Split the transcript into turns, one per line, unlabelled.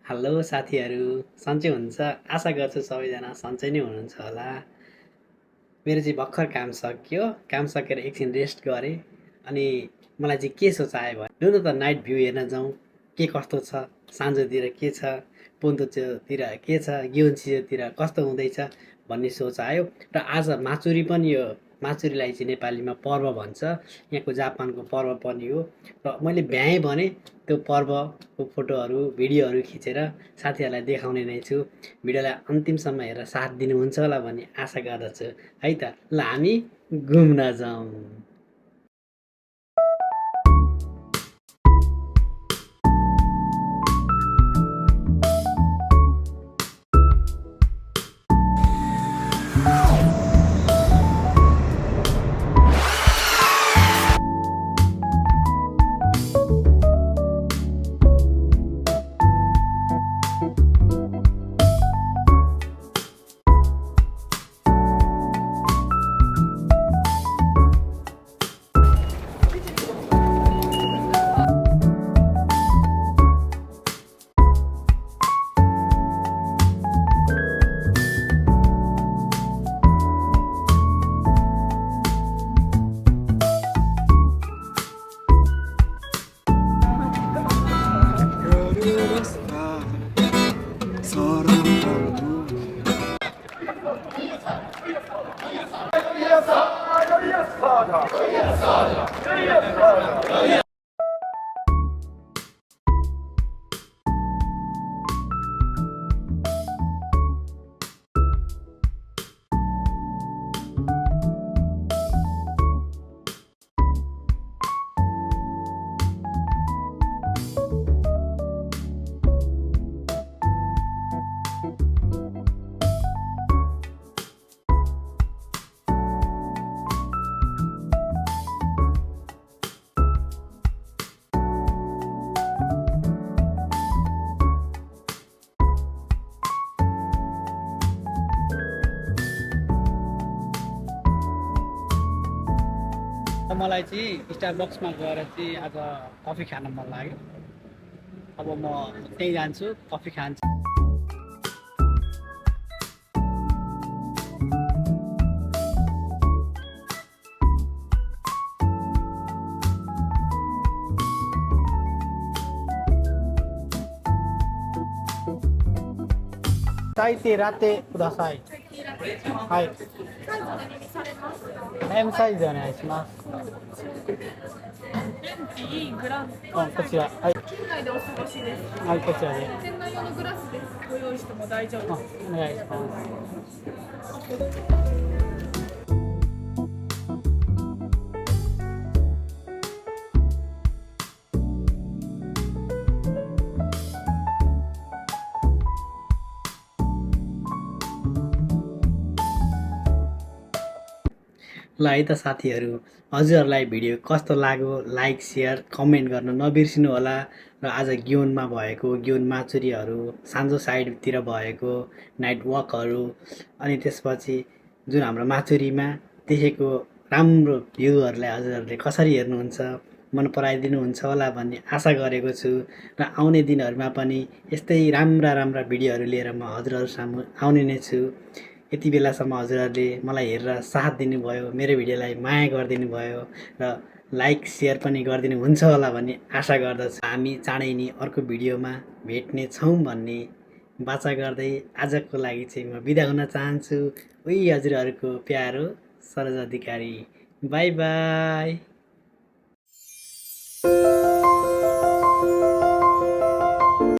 Hello साथीहरू, सन्चै हुनुहुन्छ? आशा गर्छु सबैजना सन्चै नै हुनुहुन्छ होला। मेरो चाहिँ भर्खर काम सकियो। काम सकेर एकछिन रेस्ट गरेँ। अनि मलाई चाहिँ के सोच आयो भने लु न त नाइट भ्यू हेर्न जाउँ। के कस्तो छ, साँझतिर के छ, पुन्तुचोतिर के छ, गिउन्चीतिर कस्तो हुँदैछ भन्ने सोच आयो। र आज माचुरी पनि यो माचुरीलाई चाहिँ नेपालीमा पर्व भन्छ। यहाँको जापानको पर्व पनि हो। र मैले भ्याएँ भने त्यो पर्वको फोटोहरू भिडियोहरू खिचेर साथीहरूलाई देखाउने नै छु। भिडियोलाई अन्तिमसम्म हेरेर साथ दिनुहुन्छ होला भन्ने आशा गर्दछु। है त, ल हामी घुम्न जाउँ। मलाई चाहिँ स्टारबक्समा गएर चाहिँ आज कफी खान मन लाग्यो। अब म त्यहीँ जान्छु, कफी खान्छु। साइते राते कुदासाई. はい。M サイズお願いします。
いいグラス。
こちら。はい。
店内でお過ごしです。
はい、こちらで。
店内用のグラスです。ご用意しても大丈夫です。
お願いします。ल है त साथीहरू, हजुरहरूलाई भिडियो कस्तो लाग्यो लाइक सेयर कमेन्ट गर्न नबिर्सिनु होला। र आज गियोनमा भएको गियोन माचुरीहरू, सान्जो साइडतिर भएको नाइट वकहरू, अनि त्यसपछि जुन हाम्रो माचुरीमा देखेको राम्रो भ्यूहरूलाई हजुरहरूले कसरी हेर्नुहुन्छ, मन पराइदिनुहुन्छ होला भन्ने आशा गरेको छु। र आउने दिनहरूमा पनि यस्तै राम्रा राम्रा भिडियोहरू लिएर म हजुरहरू सामु आउने नै छु। यति बेलासम्म हजुरहरूले मलाई हेरेर साथ दिनुभयो, मेरो भिडियोलाई माया गरिदिनु भयो र लाइक सेयर पनि गरिदिनु हुन्छ होला भन्ने आशा गर्दछु। हामी चाँडै नै अर्को भिडियोमा भेट्ने छौँ भन्ने बाचा गर्दै आजको लागि चाहिँ म बिदा हुन चाहन्छु। उही हजुरहरूको प्यारो सरोज अधिकारी। By by.